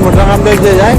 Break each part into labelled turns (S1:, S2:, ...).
S1: मोटा काम देख जाए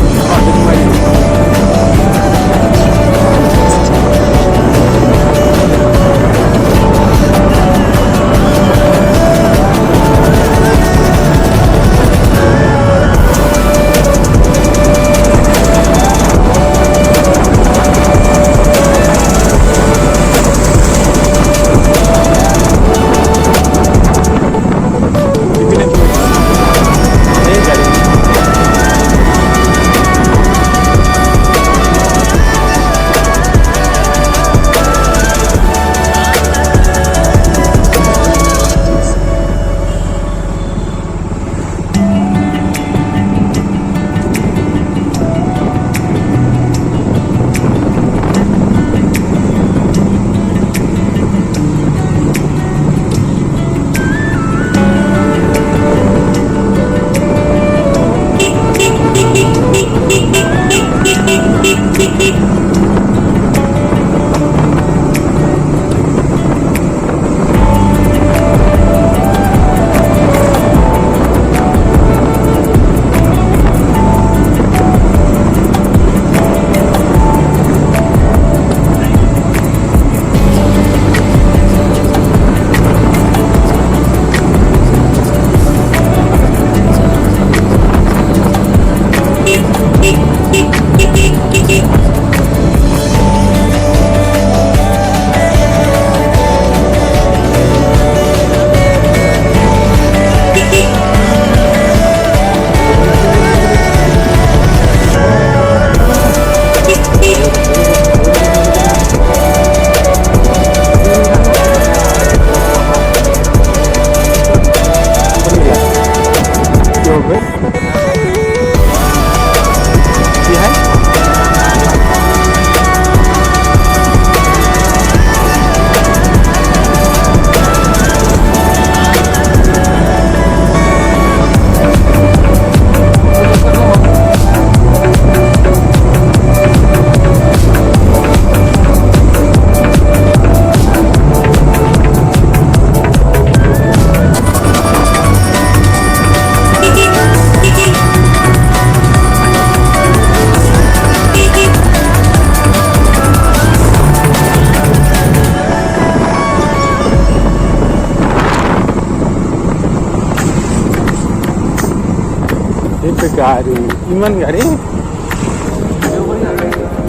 S1: garu iman gari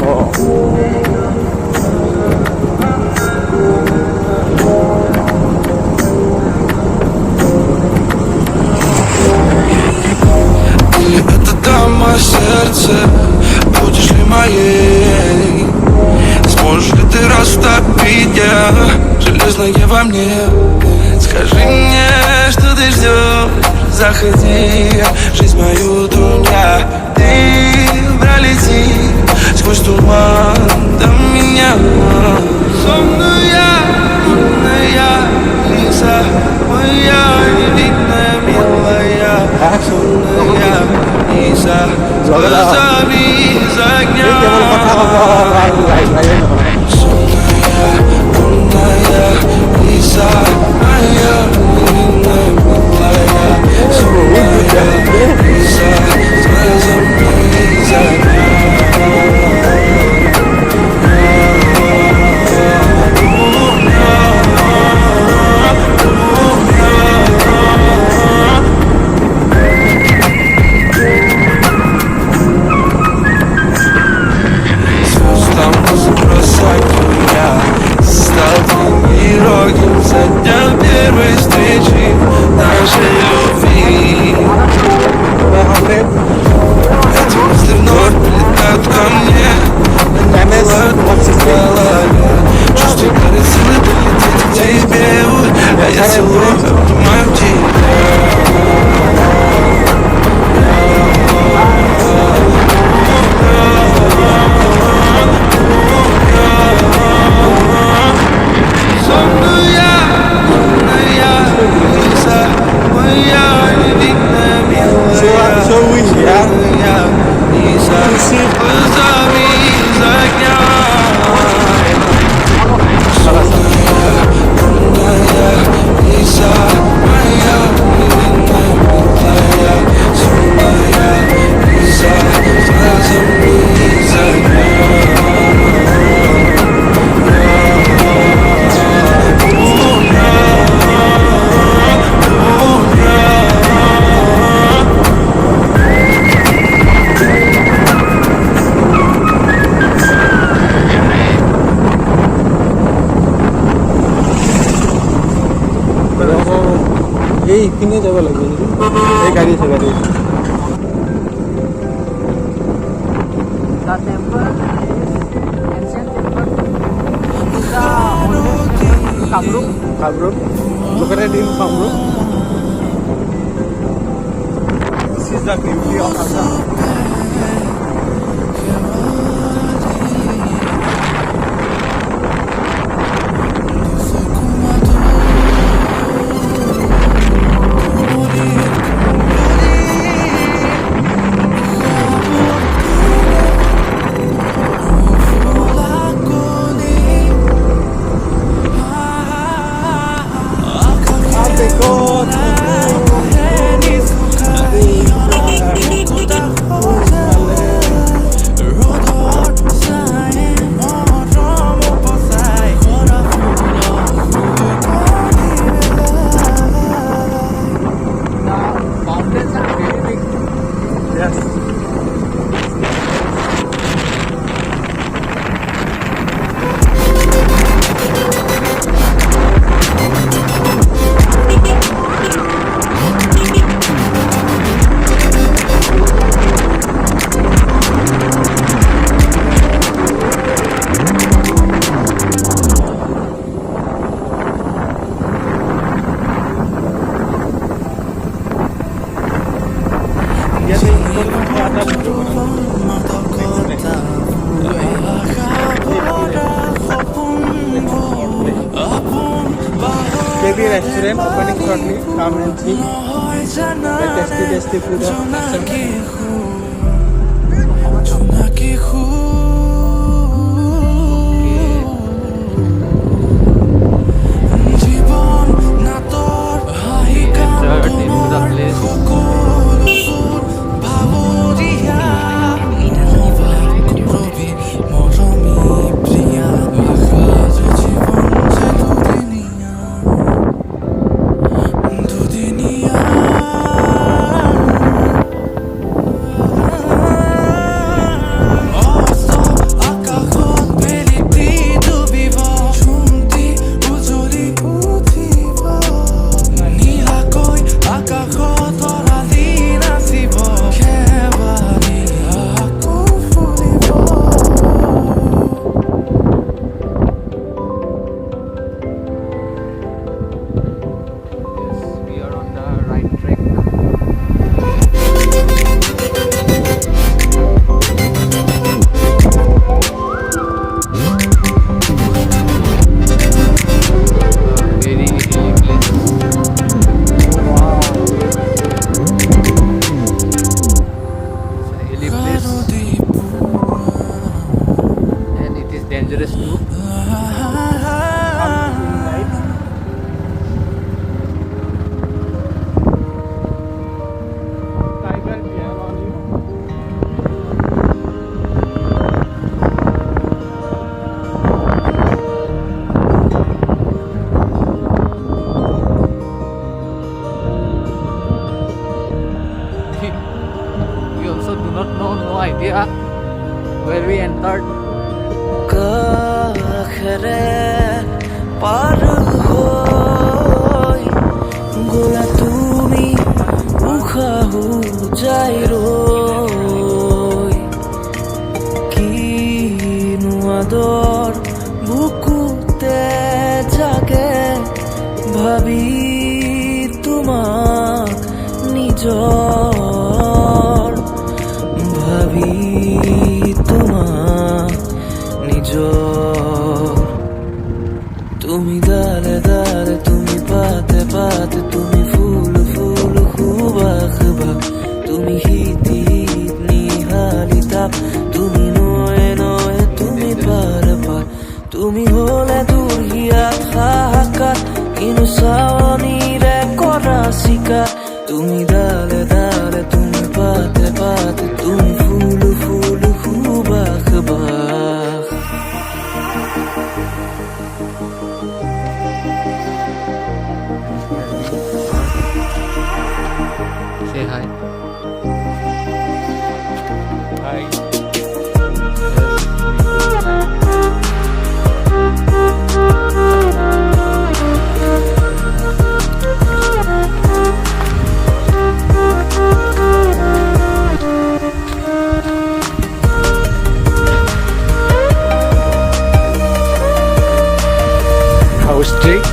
S1: oh
S2: это дама сердце, будешь ли моей? Сможешь ли ты растопить железное во мне? Скажи мне, что ты ждешь, заходи, жизнь мою труня. Ты пролети сквозь туман до меня. Сонная, лунная лиса, моя невинная, милая. Сонная лиса, с глазами из огня. Сонная, лунная лиса, моя невинная, милая. Сонная лиса, с глазами из огня. Стал тренировки за дня первый.
S1: so windy, yeah. এইখিনিয়ে যাব লাগে এই গাড়ী আছে গাড়ী
S3: The temple is ancient temple. The oldest temple, Kabruk.
S1: Kabruk located in Kabruk. This is the beauty of Assam.
S3: Mountains are very big.
S1: Yes. KB restaurant opening shortly. Come and see the tasty food of Assam.
S3: Dangerous too.
S1: Tiger bear on you.
S3: We also do not know, no idea where we entered.
S4: কাখরে পার হই গোলা তুমি উখাহু যাই রই কিনু আদর বুকুতে জাগে ভাবি তোমাক নিজর ভাবি তোমাক তুমি দালে দালে তুমি পাতে পাতে তুমি ফুল ফুল খুবা খুবা তুমি হি তুমি ডালে ডালে তুমি পাতে পাতে তুমি ফুল ফুল খুবাখ Bach
S3: Say hi.
S1: Hi. How strict?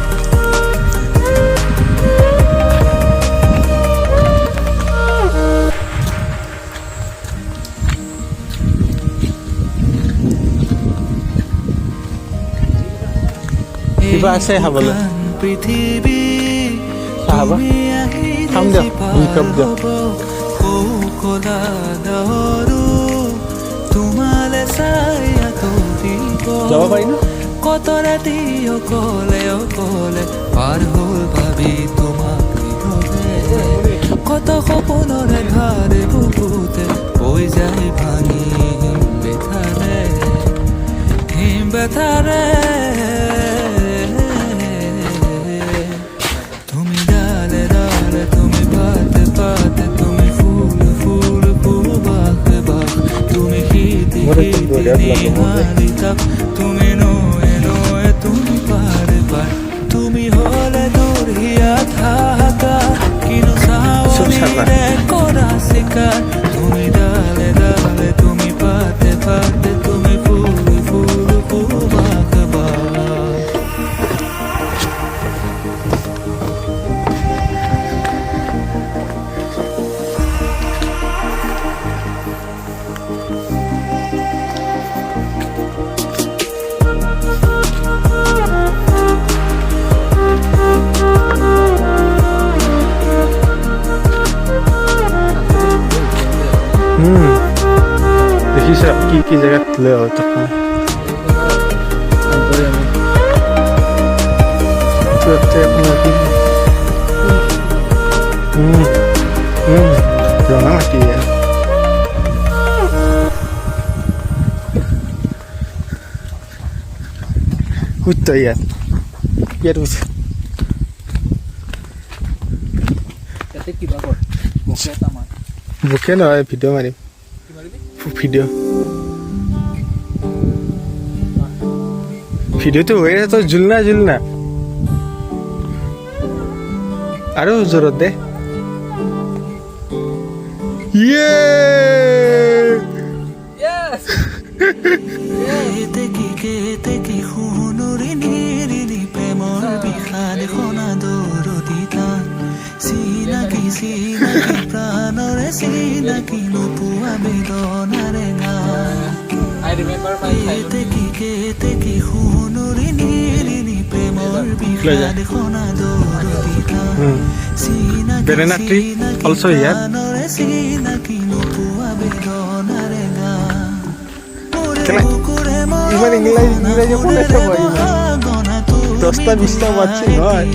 S1: কিবা আছে খাবলৈ
S4: পৃথিৱী
S1: চাহাবা খাম দিয়ক দুই কাপ দিয়ক
S4: কৌকলা দৰু তোমালে চাই আঁতৰিব
S1: যাব পাৰি ন
S4: কত ৰাতি অকলে অকলে পাৰ হ'ল ভাবি তোমাক নীৰৱে কত সপোনৰে ধাৰে বুকুতে হৈ যায় ভাঙি হিম বেথাৰে তুমি ডালে ডালে তুমি পাতে পাতে তুমি ফুল ফুল বাখ বাখ তুমি হিতি হিতি নিহালি তাক তুমি নয়ে নয়ে তুমি পার পার তুমি হলে দূর হিয়া থাকা কিনো সাওয়ারিৰে কৰা শিকাৰ তুমি ডালে ডালে তুমি পাতে পাতে তুমি ফুল ফুল বাখ বাখ
S1: দেখিছা কি কি জেগাত লৈ আহ ৰঙা মাটি সত্য ইয়াত ইয়াত গৈছে
S3: Kate kiba kor. Bokeh taman.
S1: বুকে নহয় ভিডিঅ' মাৰিম ভিডিঅ' ভিডিঅ'টো হৈ আছে তই জুলনা জুলনা আৰু জোৰত দে ইয়ে
S3: Yes.
S4: কেতে কি শুনুৰি নিৰিৰি প্ৰেমৰ বিষাদ শনা দৰদি তান চিনাকি চিনাকি প্ৰাণৰে চিনাকি নোপোৱা বেদনাৰে গান
S3: I remember my childhood.
S4: কেতে কি শুনুৰি নিৰিৰি প্ৰেমৰ বিষাদ শনা দৰদি তান চিনাকি
S1: Banana tree also here.
S4: প্ৰাণৰে চিনাকি নোপোৱা বেদনাৰে গান
S1: Can I- ইমান ইংৰাজী কোনে চাব ইমান 10টা 20টা বাচ্চা নহয়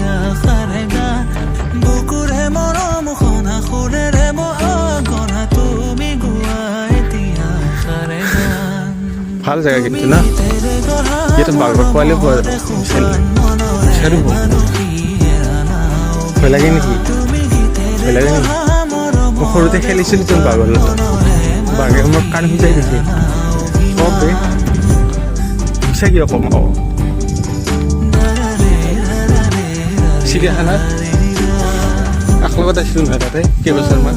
S4: বুকুৰে মৰম খনা সুৰেৰে মহাগনা তুমি গোৱা এতিয়া সাৰে গান
S1: ভাল জেগা কিন্তু না ইয়াতে বাঘৰ পোৱালি পোৱা যায় বিচাৰিব ভয় লাগে নেকি ভয় লাগে নেকি মই সৰুতে খেলিছিলোঁ তোৰ বাঘৰ লগত বাঘে মোক কাণ খুজাই দিছে কওক মিছা কিয় কম চিৰিয়াখানাত লগত আছিলোঁ নহয় তাতে কেইবছৰমান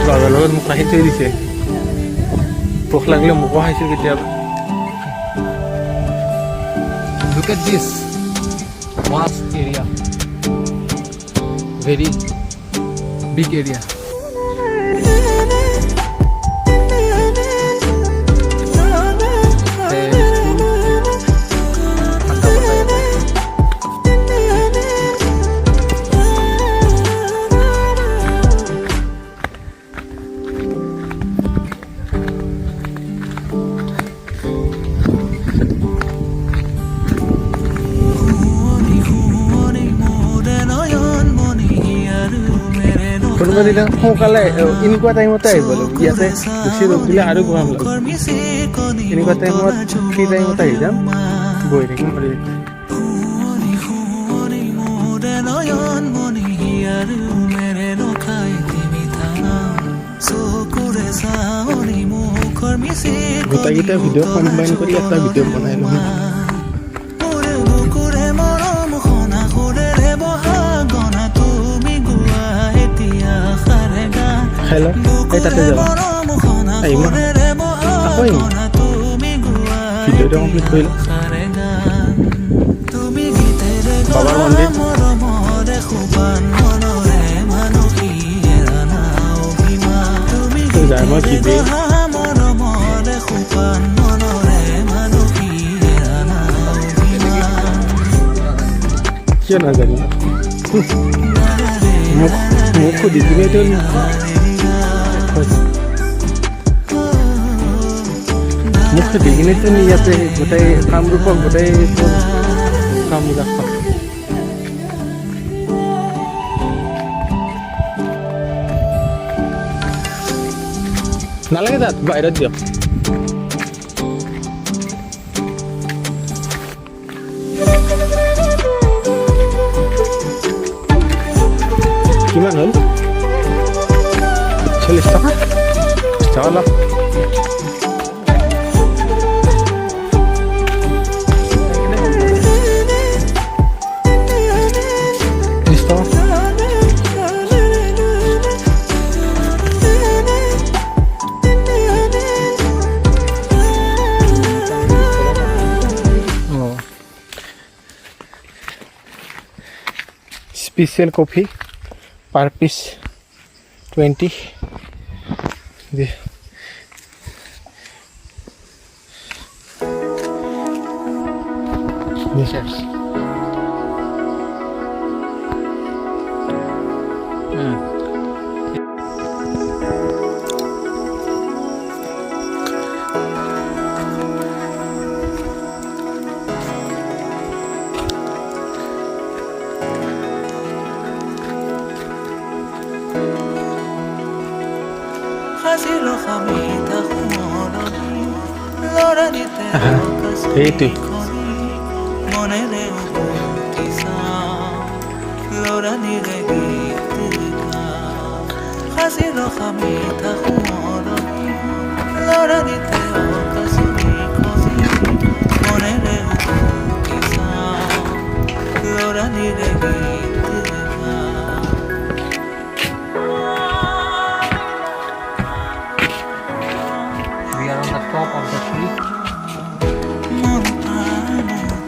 S1: বাঘৰ লগত মোক ৰাখি থৈ দিছে ভোক লাগিলে মোকো খাইছিল কেতিয়াবা
S3: Look at this vast area. Very big area.
S1: কোনোবা দিনা সোনকালে এনেকুৱা টাইমতে আহিব লাগিব ইয়াতে বেছি ৰ'দ দিলে আৰু গৰম লাগিব এনেকুৱা টাইমত ফ্ৰী টাইমত আহি যাম বহি থাকিম আৰু গোটেইকেইটা ভিডিঅ' কম্বাইন কৰি এটা ভিডিঅ' বনাই ল'ম খাই লওঁ এই তাতে যাবা আহিম আকৌ আহিম ভিডিঅ'টো কমপ্লিট কৰি লওঁ বাবাৰ মন্দিৰ যায় মই কি দিয়ে কিয় নাজানি মোক সুধি তুমি এইটো মোক সুধি কিনে তুমি ইয়াতে গোটেই কামৰূপক গোটেই কাম ৰাখা নালাগে তাত বাহিৰত দিয়ক কিমান হ'ল 40 টকা Chawla special coffee per piece 20 yes এইটো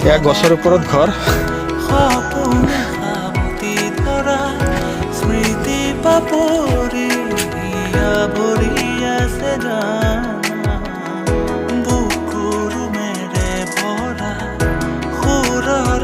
S1: এয়া গছৰ ওপৰত ঘৰ
S4: স্মৃতি পাপৰি ভৰি আছে